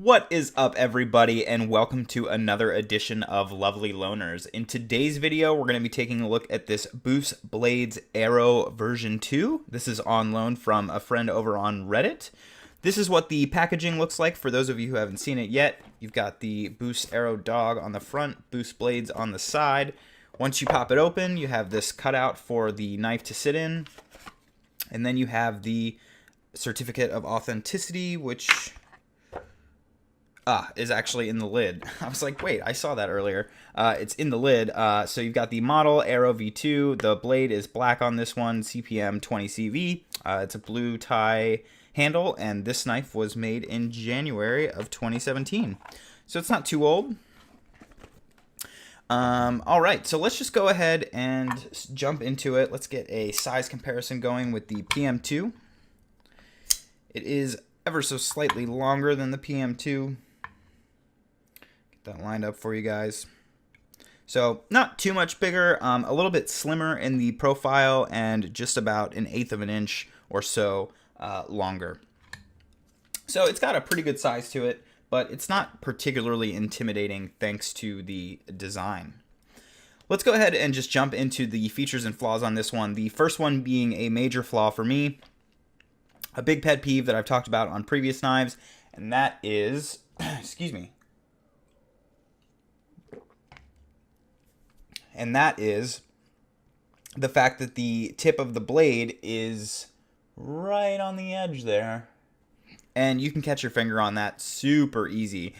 What is up, everybody, and welcome to another edition of Lovely Loners. In today's video, we're going to be taking a look at this Boost Blades Aero version 2. This is on loan from a friend over on Reddit. This is what the packaging looks like for those of you who haven't seen it yet. You've got the Boost Aero dog on the front, Boost Blades on the side. Once you pop it open, you have this cutout for the knife to sit in. And then you have the certificate of authenticity, which is actually in the lid. I was like, wait, I saw that earlier. It's in the lid. So you've got the model Aero V2. The blade is black on this one, CPM 20CV. It's a blue tie handle, and this knife was made in January of 2017. So it's not too old. All right, so let's just go ahead and jump into it. Let's get a size comparison going with the PM2. It is ever so slightly longer than the PM2. That lined up for you guys. So not too much bigger, a little bit slimmer in the profile, and just about 1/8 of an inch or so longer. So it's got a pretty good size to it, but it's not particularly intimidating thanks to the design. Let's go ahead and just jump into the features and flaws on this one. The first one being a major flaw for me, a big pet peeve that I've talked about on previous knives, and that is, excuse me, and that is the fact that the tip of the blade is right on the edge there. And you can catch your finger on that super easy.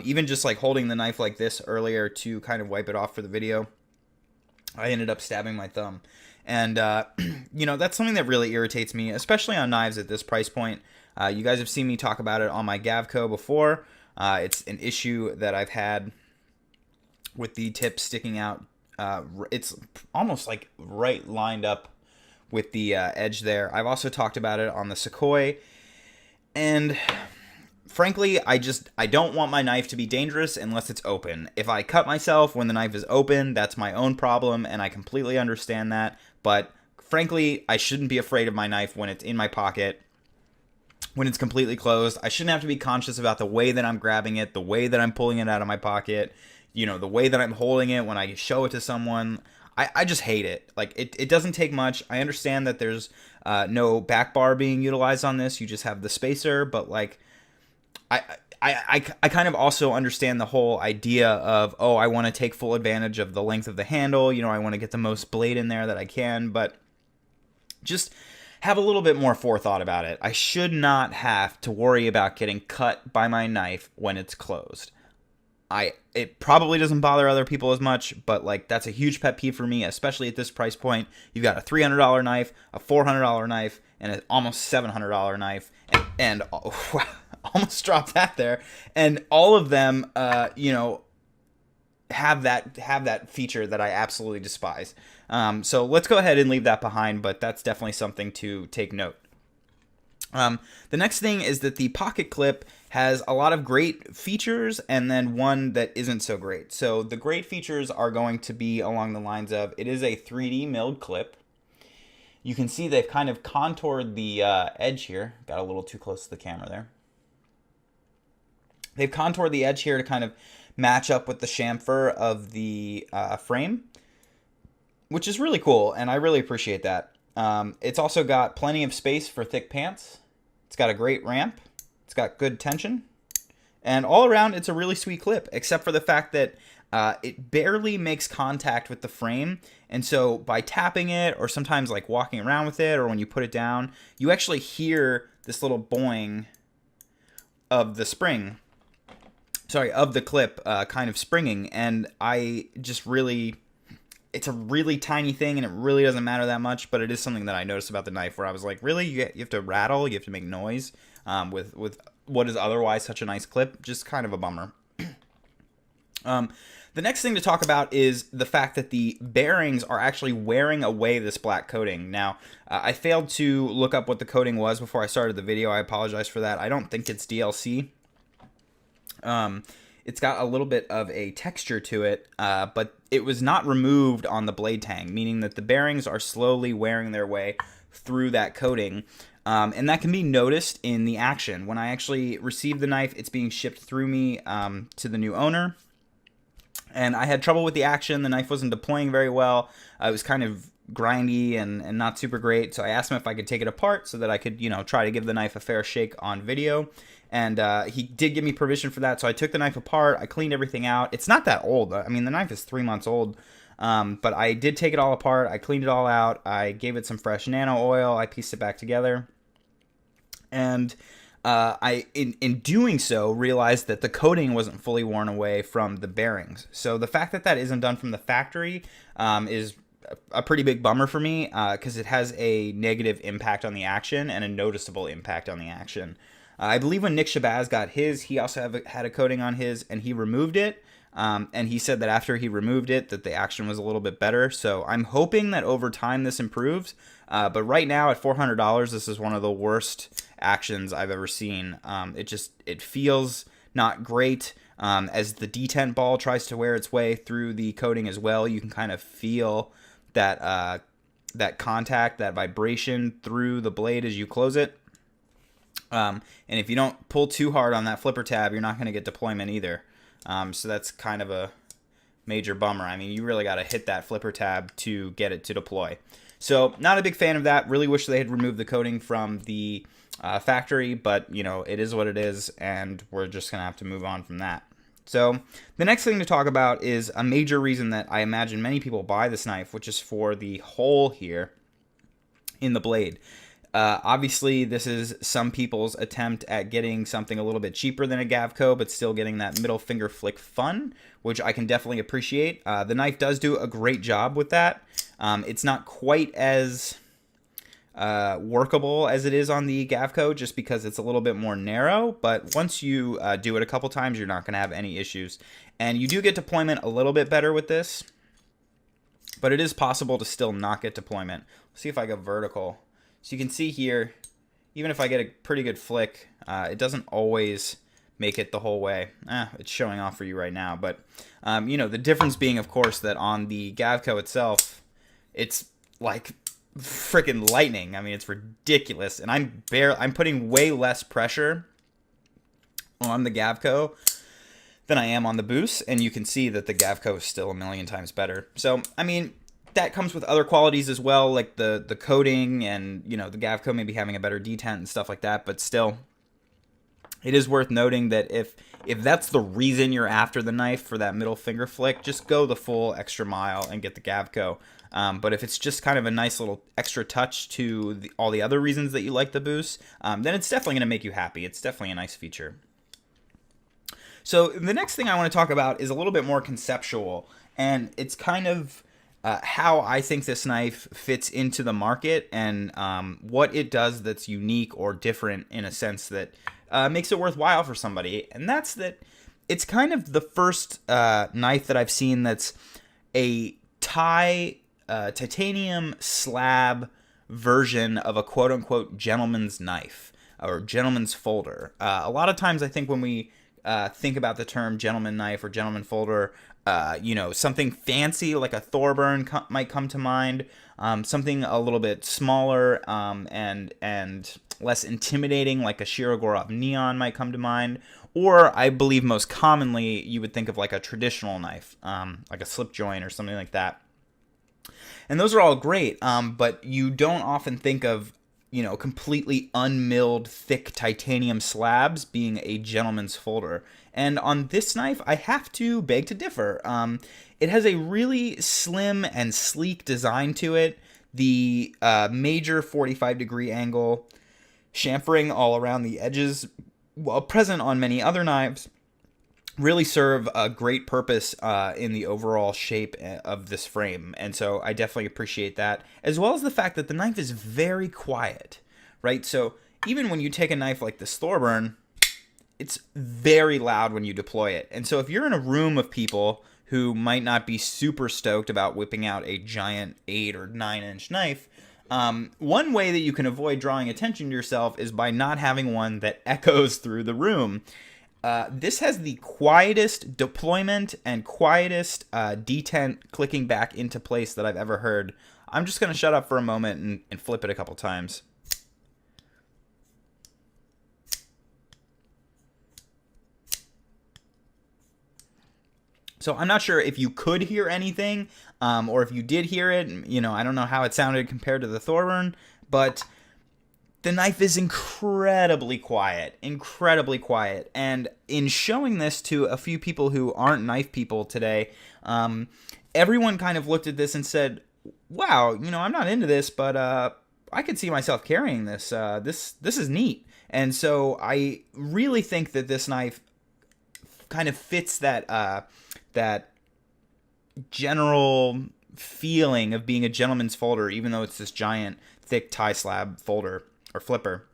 Even just like holding the knife like this earlier to kind of wipe it off for the video, I ended up stabbing my thumb. And, you know, that's something that really irritates me, especially on knives at this price point. You guys have seen me talk about it on my Gavco before. It's an issue that I've had with the tip sticking out. It's almost like right lined up with the edge there. I've also talked about it on the Sequoia, and frankly, I don't want my knife to be dangerous unless it's open. If I cut myself when the knife is open, that's my own problem, and I completely understand that. But frankly, I shouldn't be afraid of my knife when it's in my pocket, when it's completely closed. I shouldn't have to be conscious about the way that I'm grabbing it, the way that I'm pulling it out of my pocket, you know, the way that I'm holding it when I show it to someone. I just hate it. Like, it doesn't take much. I understand that there's no back bar being utilized on this. You just have the spacer, but like, I kind of also understand the whole idea of, oh, I want to take full advantage of the length of the handle. You know, I want to get the most blade in there that I can, but just have a little bit more forethought about it. I should not have to worry about getting cut by my knife when it's closed. It probably doesn't bother other people as much, but like, that's a huge pet peeve for me, especially at this price point. You've got a $300 knife, a $400 knife, and an almost $700 knife, and almost dropped that there. And all of them, you know, have that feature that I absolutely despise. So let's go ahead and leave that behind, but that's definitely something to take note. The next thing is that the pocket clip has a lot of great features and then one that isn't so great. So the great features are going to be along the lines of, it is a 3D milled clip. You can see they've kind of contoured the edge here. Got a little too close to the camera there. They've contoured the edge here to kind of match up with the chamfer of the frame, which is really cool, and I really appreciate that. It's also got plenty of space for thick pants. It's got a great ramp. It's got good tension. And all around, it's a really sweet clip, except for the fact that it barely makes contact with the frame. And so by tapping it, or sometimes like walking around with it, or when you put it down, you actually hear this little boing of the spring. Sorry, of the clip kind of springing. And I just really... It's a really tiny thing, and it really doesn't matter that much, but it is something that I noticed about the knife where I was like, really? You have to rattle? You have to make noise with what is otherwise such a nice clip? Just kind of a bummer. The next thing to talk about is the fact that the bearings are actually wearing away this black coating. Now, I failed to look up what the coating was before I started the video. I apologize for that. I don't think it's DLC. It's got a little bit of a texture to it, but it was not removed on the blade tang, meaning that the bearings are slowly wearing their way through that coating. And that can be noticed in the action. When I actually receive the knife, it's being shipped through me to the new owner. And I had trouble with the action. The knife wasn't deploying very well. It was kind of grindy and not super great. So I asked him if I could take it apart so that I could, try to give the knife a fair shake on video. And he did give me permission for that. So I took the knife apart. I cleaned everything out. It's not that old. I mean, the knife is 3 months old. But I did take it all apart. I cleaned it all out. I gave it some fresh nano oil. I pieced it back together. And in doing so, realized that the coating wasn't fully worn away from the bearings. So the fact that that isn't done from the factory is a pretty big bummer for me, because it has a negative impact on the action and a noticeable impact on the action. I believe when Nick Shabazz got his, he also had a coating on his, and he removed it. And he said that after he removed it, that the action was a little bit better. So I'm hoping that over time this improves. But right now at $400, this is one of the worst actions I've ever seen. It feels not great. As the detent ball tries to wear its way through the coating as well, you can kind of feel that contact, that vibration through the blade as you close it. And if you don't pull too hard on that flipper tab, you're not going to get deployment either. So that's kind of a major bummer. I mean, you really got to hit that flipper tab to get it to deploy. So not a big fan of that. Really wish they had removed the coating from the factory, but it is what it is, and we're just going to have to move on from that. So the next thing to talk about is a major reason that I imagine many people buy this knife, which is for the hole here in the blade. Obviously, this is some people's attempt at getting something a little bit cheaper than a Gavco, but still getting that middle finger flick fun, which I can definitely appreciate. The knife does do a great job with that. It's not quite as workable as it is on the Gavco, just because it's a little bit more narrow, but once you do it a couple times, you're not going to have any issues. And you do get deployment a little bit better with this, but it is possible to still not get deployment. Let's see if I go vertical. So you can see here, even if I get a pretty good flick, it doesn't always make it the whole way. It's showing off for you right now, but the difference being, of course, that on the Gavco itself, it's like freaking lightning. I mean, it's ridiculous, and I'm putting way less pressure on the Gavco than I am on the Boost, and you can see that the Gavco is still a million times better. So, I mean, that comes with other qualities as well, like the coating and the Gavco maybe having a better detent and stuff like that, but still, it is worth noting that if that's the reason you're after the knife for that middle finger flick, just go the full extra mile and get the Gavco. But if it's just kind of a nice little extra touch to all the other reasons that you like the Boost, then it's definitely going to make you happy. It's definitely a nice feature. So the next thing I want to talk about is a little bit more conceptual, and it's kind of how I think this knife fits into the market and what it does that's unique or different in a sense that makes it worthwhile for somebody. And that's that it's kind of the first knife that I've seen that's a titanium slab version of a quote-unquote gentleman's knife or gentleman's folder. A lot of times I think when we think about the term gentleman knife or gentleman folder, something fancy like a Thorburn might come to mind. Something a little bit smaller and less intimidating like a Shirogorov Neon might come to mind. Or I believe most commonly you would think of like a traditional knife, like a slip joint or something like that. And those are all great, but you don't often think of completely unmilled thick titanium slabs being a gentleman's folder. And on this knife, I have to beg to differ. It has a really slim and sleek design to it. The major 45-degree angle chamfering all around the edges, while present on many other knives, really serve a great purpose in the overall shape of this frame. And so I definitely appreciate that, as well as the fact that the knife is very quiet, right? So even when you take a knife like this Thorburn, it's very loud when you deploy it. And so if you're in a room of people who might not be super stoked about whipping out a giant 8 or 9-inch knife, one way that you can avoid drawing attention to yourself is by not having one that echoes through the room. This has the quietest deployment and quietest detent clicking back into place that I've ever heard. I'm just going to shut up for a moment and flip it a couple times. So I'm not sure if you could hear anything, or if you did hear it. I don't know how it sounded compared to the Thorburn, but the knife is incredibly quiet. And in showing this to a few people who aren't knife people today, everyone kind of looked at this and said, wow, I'm not into this, but I could see myself carrying this. This is neat. And so I really think that this knife kind of fits that general feeling of being a gentleman's folder, even though it's this giant, thick tie slab folder or flipper.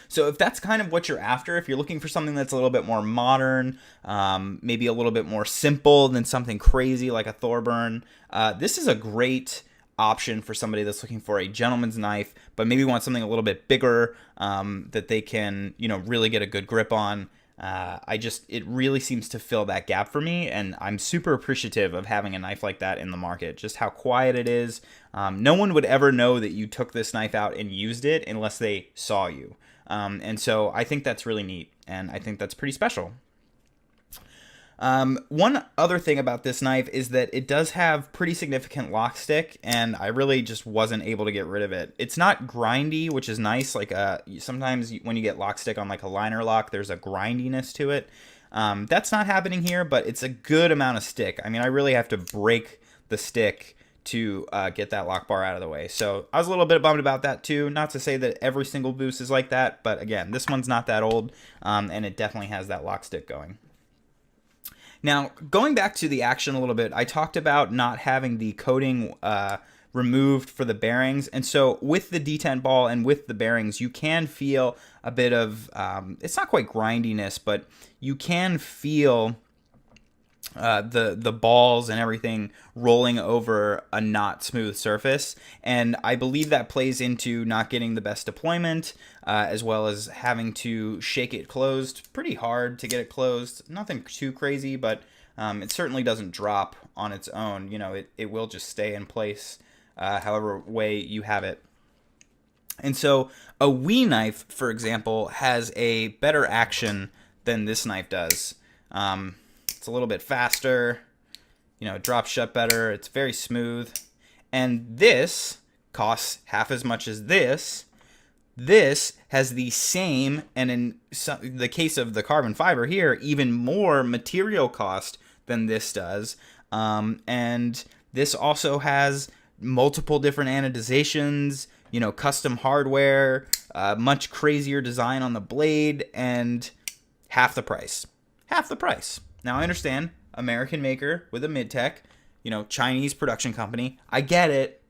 So if that's kind of what you're after, if you're looking for something that's a little bit more modern, maybe a little bit more simple than something crazy like a Thorburn, this is a great option for somebody that's looking for a gentleman's knife, but maybe want something a little bit bigger, that they can, really get a good grip on. It really seems to fill that gap for me, and I'm super appreciative of having a knife like that in the market. Just how quiet it is. No one would ever know that you took this knife out and used it unless they saw you. And so I think that's really neat, and I think that's pretty special. One other thing about this knife is that it does have pretty significant lock stick, and I really just wasn't able to get rid of it. It's not grindy, which is nice. Like sometimes when you get lock stick on like a liner lock, there's a grindiness to it. That's not happening here, but it's a good amount of stick. I mean, I really have to break the stick to get that lock bar out of the way. So I was a little bit bummed about that too. Not to say that every single Boos is like that, but again, this one's not that old, and it definitely has that lock stick going. Now, going back to the action a little bit, I talked about not having the coating removed for the bearings. And so with the D10 ball and with the bearings, you can feel a bit of, it's not quite grindiness, but you can feel the balls and everything rolling over a not smooth surface, and I believe that plays into not getting the best deployment, as well as having to shake it closed pretty hard to get it closed. Nothing too crazy, but it certainly doesn't drop on its own. It will just stay in place however way you have it. And so a Wii knife, for example, has a better action than this knife does. It's a little bit faster, it drops shut better, it's very smooth, and this costs half as much as this. This has the same, and in the case of the carbon fiber here, even more material cost than this does, and this also has multiple different anodizations, custom hardware, much crazier design on the blade, and half the price. Now, I understand, American maker with a mid-tech, Chinese production company. I get it.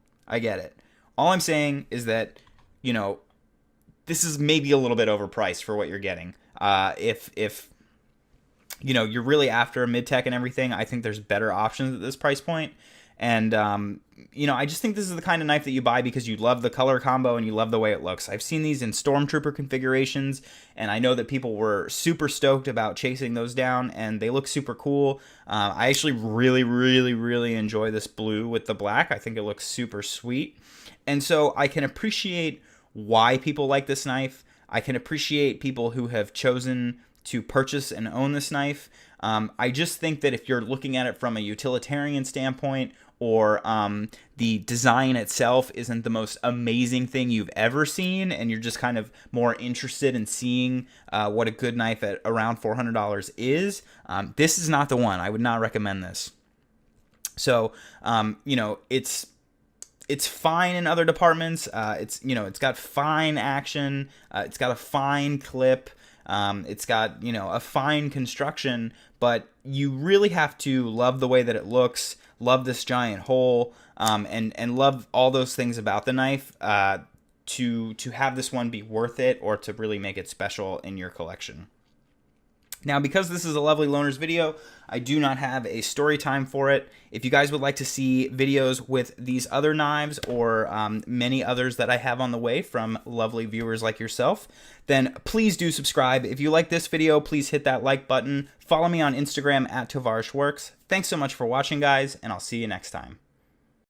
All I'm saying is that, this is maybe a little bit overpriced for what you're getting. If you're really after a mid-tech and everything, I think there's better options at this price point. And, I just think this is the kind of knife that you buy because you love the color combo and you love the way it looks. I've seen these in Stormtrooper configurations, and I know that people were super stoked about chasing those down, and they look super cool. I actually really, really, really enjoy this blue with the black. I think it looks super sweet. And so I can appreciate why people like this knife. I can appreciate people who have chosen to purchase and own this knife. I just think that if you're looking at it from a utilitarian standpoint, or the design itself isn't the most amazing thing you've ever seen, and you're just kind of more interested in seeing what a good knife at around $400 is, this is not the one. I would not recommend this. So, it's fine in other departments. It's got fine action. It's got a fine clip. It's got, a fine construction, but you really have to love the way that it looks, love this giant hole, and love all those things about the knife to have this one be worth it, or to really make it special in your collection. Now, because this is a Lovely Loaners video, I do not have a story time for it. If you guys would like to see videos with these other knives, or many others that I have on the way from lovely viewers like yourself, then please do subscribe. If you like this video, please hit that like button. Follow me on Instagram at tovarishworks. Thanks so much for watching, guys, and I'll see you next time.